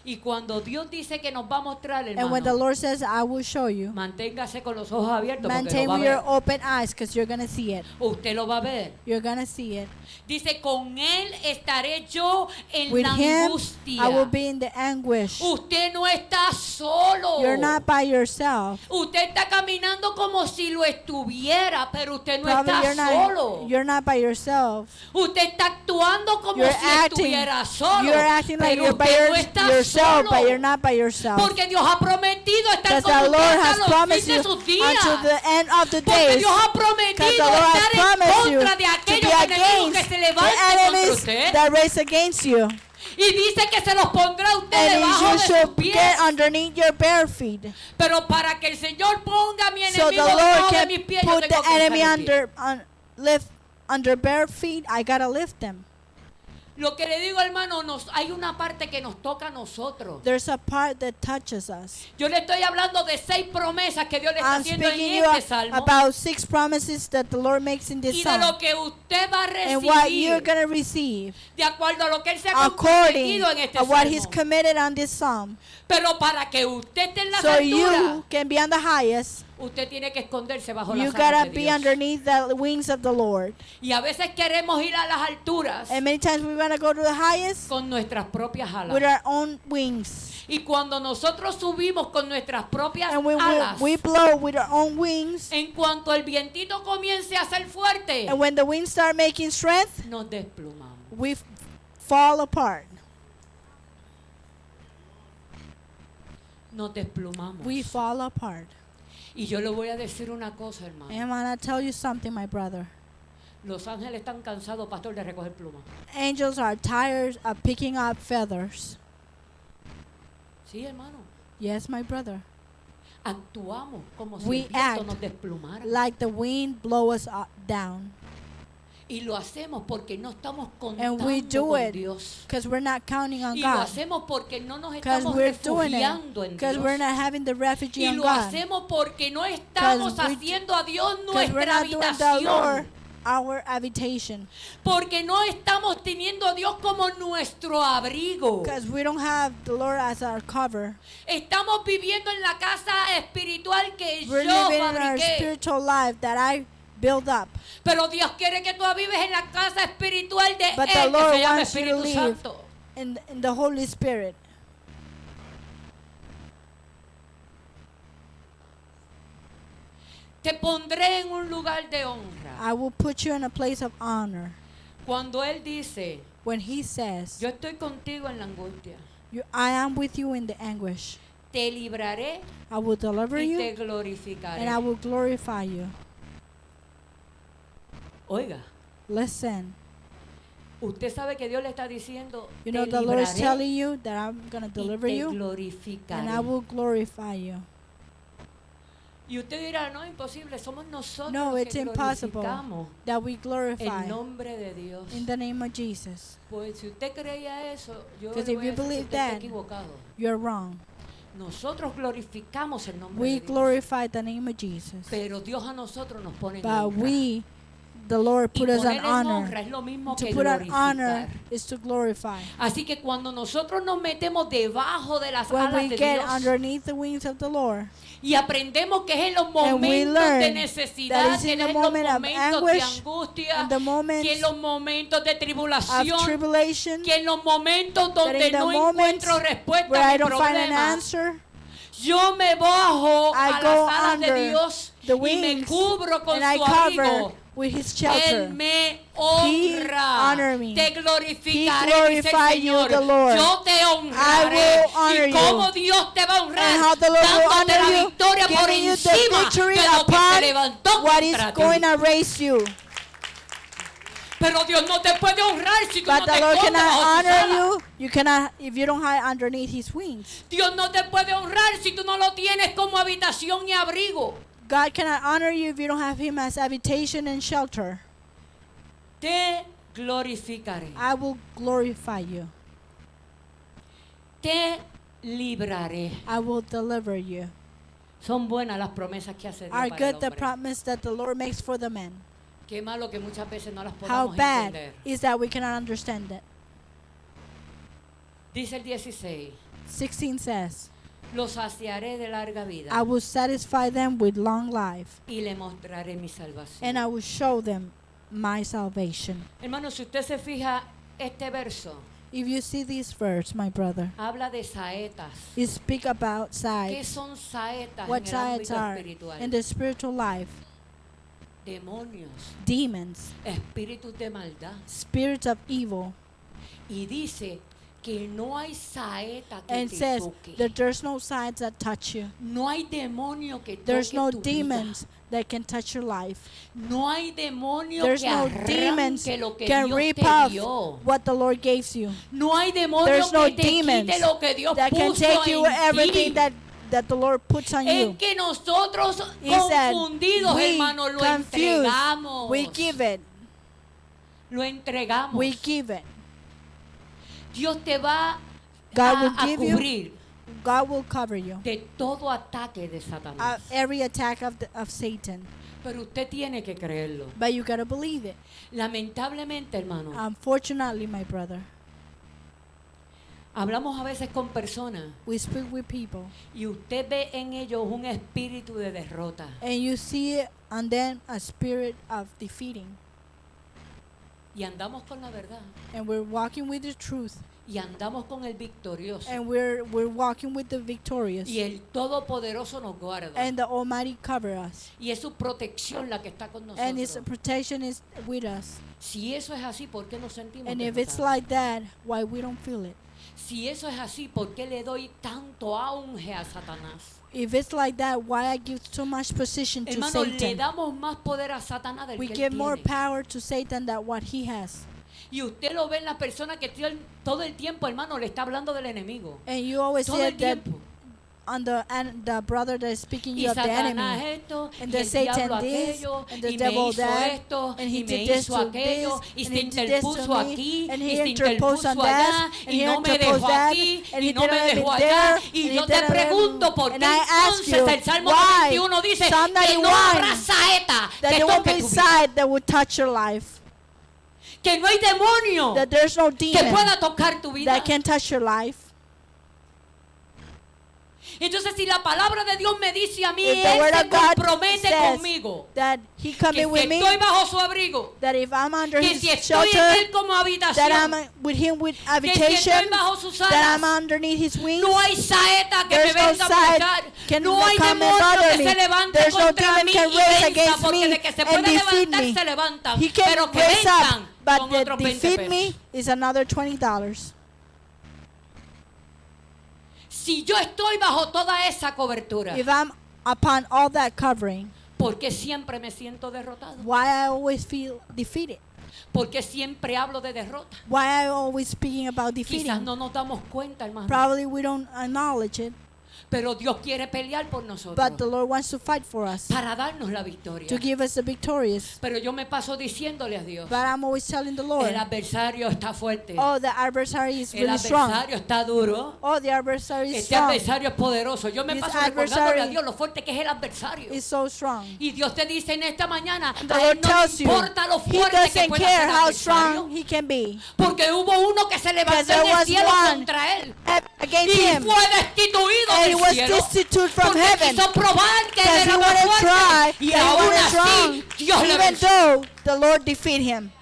Y cuando Dios dice que nos va a mostrar, And when the hermano, Lord says, I will show you, manténgase con los ojos abiertos porque maintain lo va a with your ver. open eyes because you're going to see it. Usted lo va a ver. You're going to see it. Dice, con él estaré yo en With la him, angustia. I will be in the anguish. Usted no está solo. You're not by yourself. Usted está caminando como si lo estuviera, pero usted no Probably está solo. you're not by yourself. Usted está actuando como You're si acting, estuviera solo. you're acting like pero you're by usted no está yourself, solo. but you're not by yourself. Porque Dios ha prometido estar Because con the usted Lord hasta has los promised fines you de sus días. until the end of the Porque days. Dios ha Because prometido the Lord has estar en promised you contra de to aquellos be enemigos que against se the levanten contra enemies usted. that race against you. Y dice que se los pondrá a usted And debajo you de sus shall pies. get underneath your bare feet. Pero para que el Señor ponga a mi So the enemigo Lord debajo de can mis pies, yo put tengo the que enemy estar en pie. lift under bare feet. I gotta lift them. Lo que le digo, hermano, hay una parte que nos toca a nosotros. There's a part that touches us. Yo le estoy hablando de 6 promesas que Dios le está I'm haciendo speaking en you este salmo. about 6 promises that the Lord makes in this Y de psalm. lo que usted va a And what you're recibir gonna receive de acuerdo a lo que Él se ha according comprometido en este to what He's salmo. committed on this psalm. Pero para que usted esté en las So alturas, you can be on the highest. Usted tiene que esconderse bajo You las alas gotta de be Dios. underneath the wings of the Lord. Y a veces queremos ir a las alturas And many times we want to go to the highest con nuestras propias alas. with our own wings. Y cuando nosotros subimos con nuestras propias And alas, we blow with our own wings. en cuanto el vientito comience a ser fuerte, And when the winds start making strength, nos desplumamos. we fall apart. Nos desplumamos. We fall apart. Y yo le voy a decir una cosa, hermano. And I'm going to tell you something, my brother. Los ángeles están cansados, pastor, de recoger plumas. Angels are tired of picking up feathers. Sí, hermano. Yes, my brother. Actuamos como si We el viento act nos desplumara. like the wind blow us down. Y lo hacemos porque no estamos And we contando do con it Dios. because we're not counting on Y lo God. hacemos porque no nos Because estamos we're doing it. refugiando en Because we're Dios. not having the refuge Y on lo God. hacemos porque no estamos we- haciendo a Dios Because we're nuestra not doing the Lord habitación. our habitation. Porque no estamos teniendo a Dios como nuestro abrigo. Because we don't have the Lord as our cover. Estamos viviendo en la casa espiritual que We're yo living in our fabriqué. spiritual life that I build up. Pero Dios quiere que tú vives en la casa espiritual de But the Él, que Lord se llama wants you to Espíritu live Santo. in the Holy Spirit. Te pondré en un lugar de honra. I will put you in a place of honor. Cuando Él dice, When He says, yo estoy contigo en la angustia, I am with you in the anguish. te libraré I will deliver y you te glorificaré. and I will glorify you. Oiga, Listen, usted sabe que Dios le está diciendo, you know te the Lord is libraré telling you that I'm going to y deliver te you glorificaré. and I will glorify you. Y usted dirá, no, imposible, somos nosotros No, los it's que impossible glorificamos that we glorify el nombre de Dios. in the name of Jesus. Pues si usted creía eso, yo le 'Cause voy if a you decir que believe usted está that, equivocado. You're wrong. Nosotros glorificamos el nombre We de Dios, glorify the name of Jesus. pero Dios a nosotros nos pone en But honra. we, the Lord, Y put us poner on en honor. honra es lo mismo To que put on honor glorificar. is to glorify. Así que cuando nosotros nos metemos debajo de las When alas we de get Dios underneath the wings of the Lord y aprendemos que es en los and we momentos learn de that necesidad, it's que in es the en los moment of momentos de anguish, angustia, in the moments que en los momentos de of tribulación, tribulation, que en los momentos that donde in the no moments encuentro respuesta where a I mi don't find an problema, answer, yo me bajo I a go las alas de under Dios the y me wings cubro con and I su cover abrigo. with His Él shelter. me honra. honor me. Te glorificaré, He dice el glorify you, Señor. the Lord. Yo te honraré. will honor Y cómo you. Dios te va a honrar, And how the Lord will dándote honor la you, victoria por giving you the encima victory de lo que se upon levantó what is contra going ti. to raise you. Pero Dios no te puede honrar si tú But no the te Lord escondes cannot bajo sus honor alas. you. You cannot if you don't hide underneath His wings. Dios no te puede honrar si tú no lo tienes como habitación y abrigo. God cannot honor you if you don't have Him as habitation and shelter. Te glorificaré. I will glorify you. Te libraré. I will deliver you. Son buenas las promesas que hace Dios Are para el good the hombre. promise that the Lord makes for the men. Qué malo que muchas veces no las How podamos bad entender. is that we cannot understand it? Dice el 16. 16 says, Los saciaré de larga vida I will satisfy them with long life, y le mostraré mi salvación. and I will show them my salvation. Hermano, si usted se fija, este verso If you see this verse, my brother, habla de saetas. it speak about ¿Qué sides. son saetas What en el sides ámbito are espiritual? in the spiritual life? Demonios, Demons, espíritus de maldad. spirits of evil. Y dice que no hay saeta que And it te says toque. that there's no sides that touch you. No hay demonio que There's toque no tu vida. demons that can touch your life. No hay demonio There's que no arranque demons lo que can Dios rip te off dio. what the Lord gave you. No hay demonio There's no que te demons quite lo que Dios that can puso take you en everything ti. that the Lord puts on Es you. que nosotros He said, confundidos, we hermano, lo confused, entregamos. we give it, Lo entregamos. we give it. Dios te va God will a give you, cubrir God will cover you. de todo ataque de Satanás. Every attack of Satan. Pero usted tiene que creerlo. But you gotta believe it. Lamentablemente, hermano, Unfortunately, my brother, Hablamos a veces con personas We speak with people, y usted ve en ellos un espíritu de derrota. and you see on them a spirit of defeating. Y andamos con la verdad. And we're walking with the truth, Y andamos con el victorioso. and we're walking with the victorious. Y el Todopoderoso nos guarda. And the Almighty cover us, Y es su protección la que está con and His nosotros. protection is with us. Si eso es así, ¿por qué nos sentimos And if it's derrotados? like that, why we don't feel it? Si eso es así, ¿por qué le doy tanto auge a Satanás? If it's like that, why I give so much position to Hermano, le Satan? damos más poder a Satanás del We que él give more tiene. power to Satan than what he has. Y usted lo ve en las personas que todo el tiempo, hermano, le está hablando del enemigo. And you always Todo say el that tiempo. on the brother that is speaking Y you of the Satanás enemy. esto, And y the el Satan diablo this, aquello, and the y me devil hizo that, esto, and he y me did this hizo to aquello, this, y and se he did this interpuso to me, aquí, and y he se interposed on interpuso that, allá, and y he no me interposed dejó that, aquí, and y he no me didn't dejó leave allá. there, Y and yo he te didn't leave- pregunto, ¿por and qué I ask entonces you, el Salmo why 91 dice Psalm que no 91 habrá saeta that que there won't toque be tu vida? side that would touch your life, Que no hay demonio that there's no que demon pueda tocar tu vida. that can touch your life. Entonces, si la palabra de Dios me dice a mí, If the Él word se of God compromete says conmigo, that He que coming si with me, estoy bajo su abrigo, that if I'm under que His si estoy en shelter, Él como that habitación, I'm with Him with que si habitation, estoy bajo sus that I'm alas, underneath His wings, no hay saeta que me there's no venga a side buscar, can no hay come and demonio bother que me. se levante There's no contra demon mí can y raise venza, against porque me de que se and puede defeat levantar, me. se levantan, He can pero que raise up, venzan but con the otros 20 defeat pesos. me is another $20. Si yo estoy bajo toda esa cobertura, If I'm upon all that covering, porque siempre me siento derrotado, why I always feel defeated? porque siempre hablo de derrota. Why I always speaking about Quizás defeating? no nos damos cuenta, hermano, Probably we don't acknowledge it, pero Dios quiere pelear por nosotros but the Lord wants to fight for us, para darnos la victoria. to give us the victorious. Pero yo me paso diciéndole a Dios, But I'm always telling the Lord, el adversario está fuerte, oh, the adversary is el really strong. adversario está duro, Oh, the adversary is este strong. adversario es poderoso. Yo me This paso recordándole a adversary Dios lo fuerte que es el adversario. Is so strong. Y Dios te dice en esta mañana, The a Lord Él no tells le you, importa lo He fuerte que doesn't pueda care ser el how adversario, strong he can be. porque hubo uno que se levantó there en el was cielo one contra Él Against y him, fue destituido and he del was cielo. destituted from Porque heaven. quiso probar que él Because he era más wanted to fuerte try, y that he aún wanted así strong, Dios le even venció. though the Lord defeat him.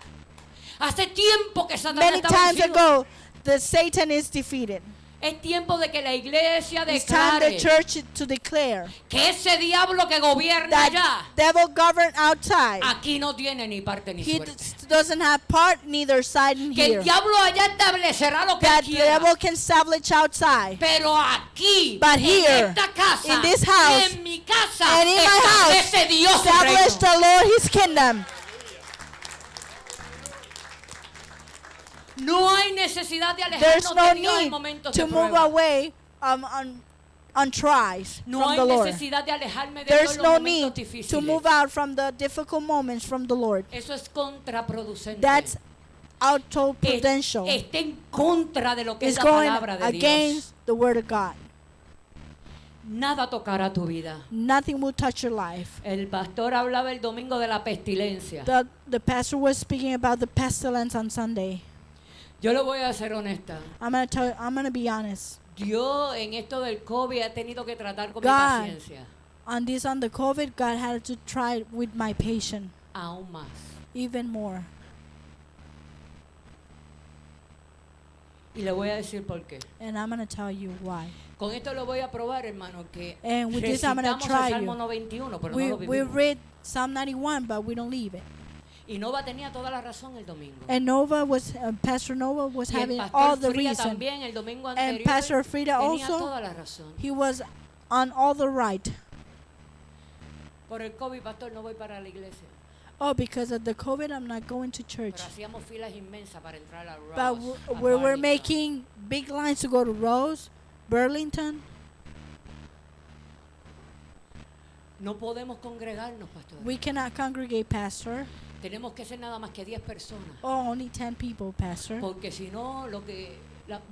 Hace tiempo que Satanás Many está times vencido. ago, the Satan is defeated. Es tiempo de que la iglesia It's time the declare church to declare que ese diablo que gobierna that allá devil govern outside. aquí no tiene ni parte ni He suerte. doesn't have part, neither side in Que here. el diablo allá establecerá lo que That él the quiera. devil can establish outside. Pero aquí, But en here, esta casa, in this house, en mi casa, and in my house, establece Dios su establish reino. the Lord His kingdom. No hay necesidad de There's alejarnos no de Dios en need momentos to de move prueba. away on tries No from hay the Lord. necesidad de alejarme de Dios There's en los no momentos need difíciles. to move out from the difficult moments from the Lord. Eso es contraproducente. That's auto-prudential. Está en contra de lo que It's es la going palabra de Dios. against the Word of God. Nada tocará tu vida. Nothing will touch your life. El pastor hablaba el domingo de la pestilencia. The pastor was speaking about the pestilence on Sunday. Yo le voy a ser honesta. I'm gonna be honest. Dios en esto del COVID ha tenido que tratar con mi God. paciencia. On the COVID, God had to try with my patient Aún más. even more. Y le voy a decir por qué. And I'm gonna tell you why. Con esto lo voy a probar, hermano, que And with this, I'm gonna recitamos el try Salmo you. 91, pero no We lo vivimos. read Psalm 91, but we don't leave it. Y Nova tenía toda la razón el domingo. And Pastor Nova was Y el having pastor all the Frida reason. también el domingo And anterior Pastor Frida tenía also, toda la razón. he was on all the right. Por el COVID, pastor, no voy para la iglesia. Oh, because of the COVID, I'm not going to church. Pero hacíamos filas inmensas para entrar a Ross, But a we were Barnica. making big lines to go to Rose, Burlington. No podemos congregarnos, pastor. We cannot congregate, Pastor. Tenemos que ser nada más que 10 personas. Oh, only 10 people, Pastor. Porque si no,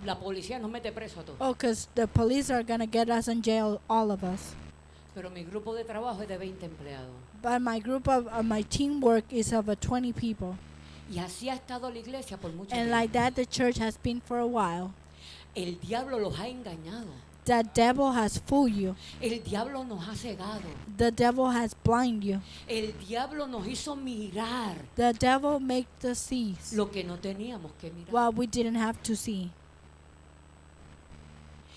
la policía nos mete preso a todos. Oh, because the police are going to get us in jail, all of us. Pero mi grupo de trabajo es de 20 empleados. But my group my teamwork is of 20 people. Y así ha estado la iglesia por mucho And tiempo. like that, the church has been for a while. El diablo los ha engañado. The devil has fooled you. El diablo nos ha cegado. The devil has blinded you. El diablo nos hizo mirar The devil make us see lo que no teníamos que mirar. what we didn't have to see.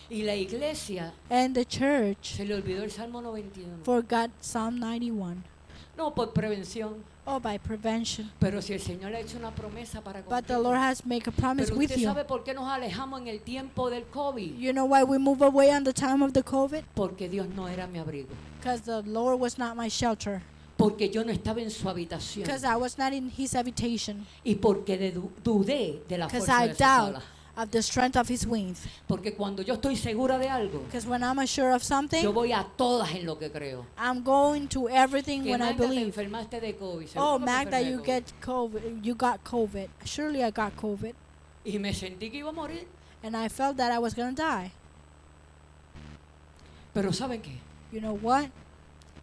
Y la iglesia And the church se le olvidó el Salmo 91. forgot Psalm 91. No por prevención, Oh, by prevention. pero si el Señor le ha hecho una promesa para But the cumplir. Lord has made a promise Pero with usted you. sabe por qué nos alejamos en el tiempo del COVID. You know why we move away on the time of the COVID? Porque Dios no era mi abrigo. Because the Lord was not my shelter. Porque yo no estaba en su habitación. Because I was not in his habitation. Y porque dudé de la Because fuerza I de sus doubt alas. of the strength of his wings. Porque cuando yo estoy segura de algo, Because when I'm assured of yo something, voy a todas en lo que creo. I'm going to everything Que when I Magda, te believe. enfermaste de COVID. Oh, Seguro que me Magda, enfermé de you COVID. get COVID. You got COVID. Surely I got COVID. Y me sentí que iba a morir. And I felt that I was going to die. Pero ¿saben qué? You know what?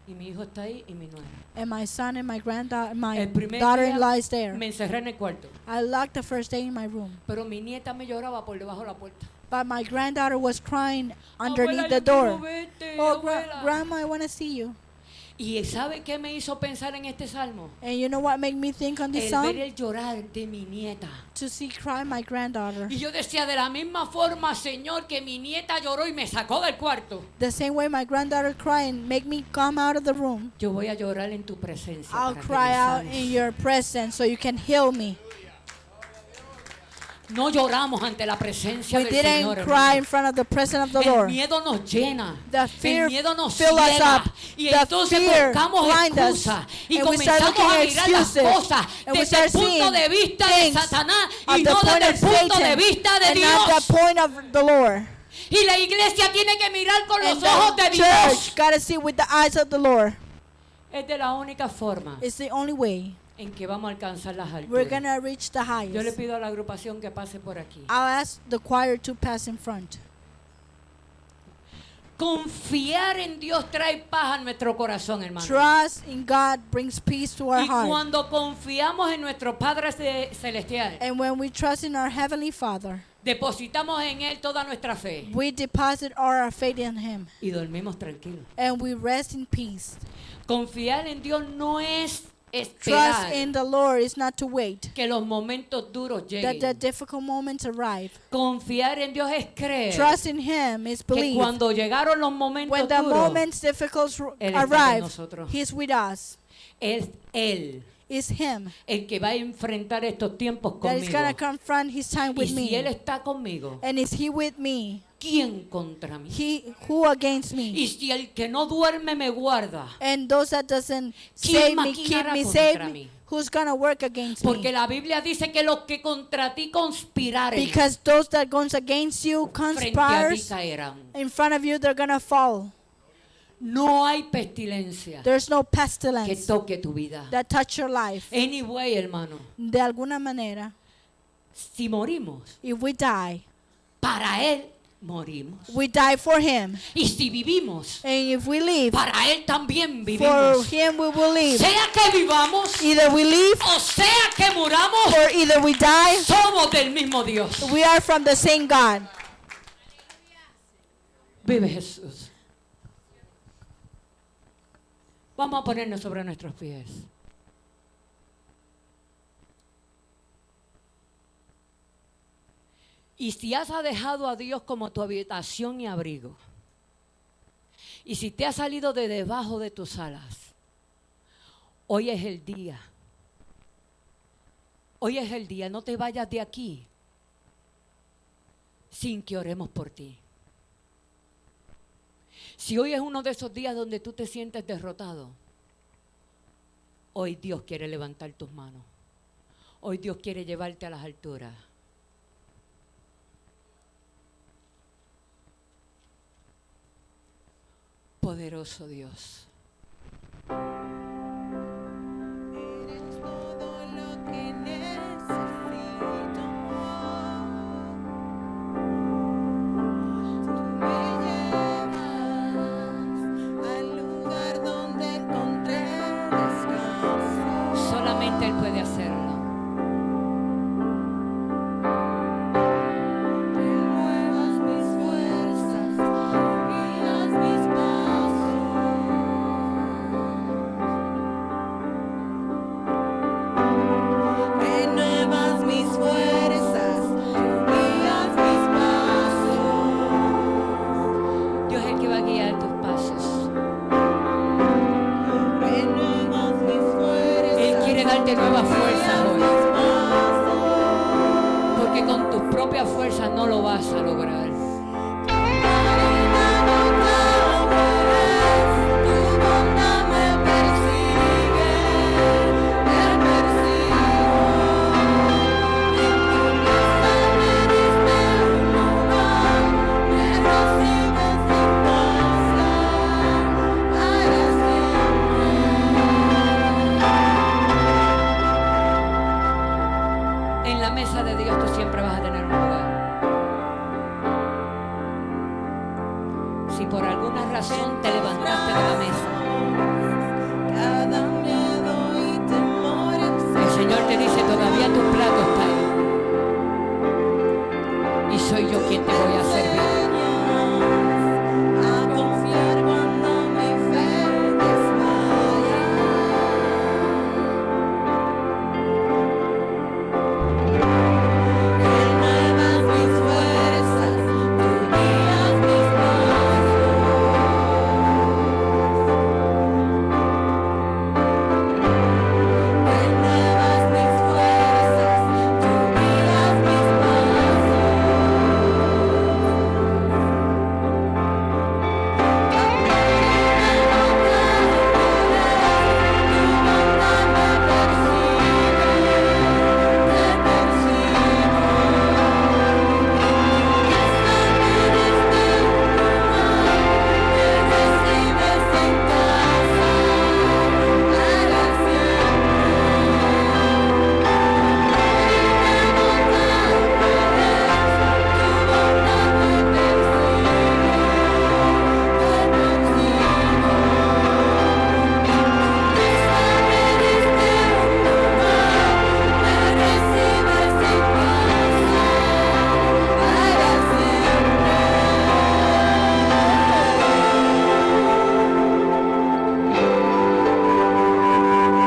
Y mi hijo está ahí y mi nuera. And my son and my granddaughter, my El primer daughter-in-law día is there. me encerré en el cuarto. I locked the first day in my room. Pero mi nieta me lloraba por debajo de la puerta. But my granddaughter was crying Abuela, underneath the yo quiero door. verte, Oh, abuela. Grandma, I want to see you. ¿Y sabe qué me hizo pensar en este salmo? And you know what made me think on this El song? ver el llorar de mi nieta. To see cry my granddaughter. Y yo decía, de la misma forma, Señor, que mi nieta lloró y me sacó del cuarto. The same way my granddaughter crying make me come out of the room. Yo voy a llorar en tu presencia. I'll para que cry me out sanes. in your presence so you can heal me. No lloramos ante la presencia We del didn't Señor. cry hermano. in front of the presence of the El Lord. miedo nos llena. The El fear miedo nos fill us ciega. up. Y The entonces fear buscamos blind us. excusas. Y And we start comenzamos looking a at mirar las excuses. cosas And we desde start el punto seeing de vista de things Satanás of y the no point desde of el punto de Satan vista de and not Dios. the point of the Lord. Y la iglesia tiene que mirar con And los ojos de the Dios. church gotta see with the eyes of the Lord. Es de la única forma It's the only way en que vamos a alcanzar las we're alturas. gonna reach the Yo le highest. pido a la agrupación que pase por aquí. I'll ask the choir to pass in front. Confiar en Dios trae paz a nuestro corazón, hermano. Trust in God brings peace to our Y heart. cuando confiamos en nuestro Padre Celestial, And when we trust in our Heavenly Father, depositamos en Él toda nuestra fe we deposit our faith in Him. y dormimos tranquilos. And we rest in peace. Confiar en Dios no es Trust esperar in the Lord is not to wait que los momentos duros that the lleguen. difficult moments arrive. Confiar en Dios es creer Trust in Him is que believe. cuando llegaron los momentos When the duros, moments difficult Él está con arrive, nosotros. He's with us. es Él It's Him el que va a enfrentar estos tiempos that is conmigo. gonna confront His time Y with si Él me. está conmigo, And is He with me? ¿quién contra mí? He who against me? Y si el que no duerme me guarda, And those that doesn't ¿quién save me, keep maquinará me, contra save me. mí? Who's gonna work against Porque me? la Biblia dice que los que contra ti conspiraren Because those that goes against you frente a ti conspires caerán. in front of you, they're gonna fall. No hay pestilencia There's no que pestilence toque tu vida. that touch your life. Anyway, hermano, De alguna manera, si morimos, if we die, para Él morimos. we die for Him. Y si vivimos, And if we live, para Él también for vivimos. Him we will live. Sea que vivamos Either we live o sea que muramos, or either we die, somos del mismo Dios. we are from the same God. Vive Jesús. Vamos a ponernos sobre nuestros pies. Y si has dejado a Dios como tu habitación y abrigo, y si te has salido de debajo de tus alas, hoy es el día. Hoy es el día. No te vayas de aquí sin que oremos por ti. Si hoy es uno de esos días donde tú te sientes derrotado, hoy Dios quiere levantar tus manos. Hoy Dios quiere llevarte a las alturas. Poderoso Dios. Eres todo lo que necesito. Tú me llevas al lugar donde encontré descanso. Solamente Él puede hacerlo. Renueva por alguna razón te levantaste de la mesa, cada miedo y temor el Señor te dice, todavía tu plato está ahí. Y soy yo quien te voy a servir. a confiar cuando mi fe desmaya. Renuevas mis fuerzas, tú guías mis pasos. Renuevas mis fuerzas, tú guías mis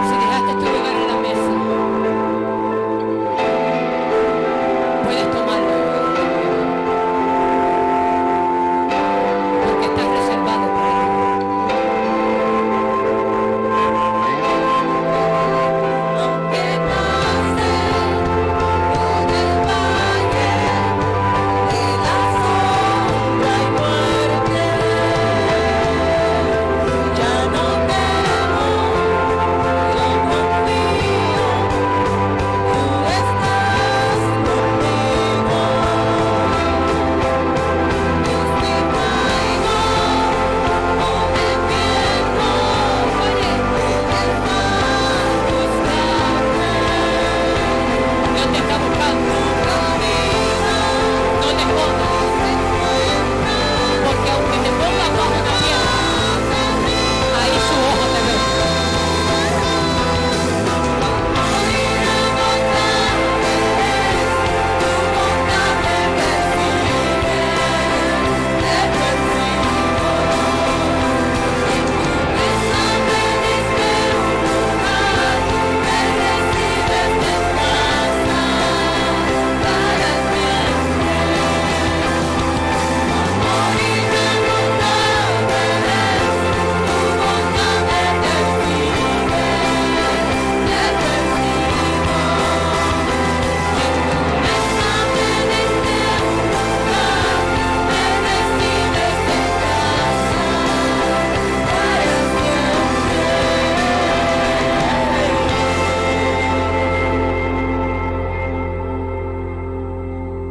Si dejaste tu lugar en la mesa, puedes tomarlo porque está reservado para ti. Aunque pase por el valle de la sombra y muerte, ya no temo, yo confío, tú estás conmigo. Y si caigo o me pierdo, en el mar buscarme. Dios te está buscando. No te escondas, porque aunque te pongas bajo una piedra, ahí su ojo te ve.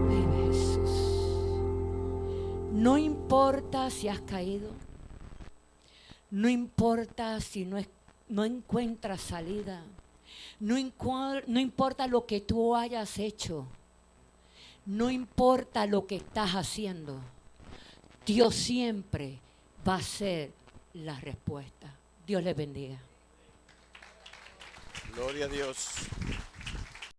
Vive Jesús. No importa si has caído, no importa si no encuentras salida, no importa lo que tú hayas hecho, no importa lo que estás haciendo, Dios siempre va a ser la respuesta. Dios les bendiga. Gloria a Dios.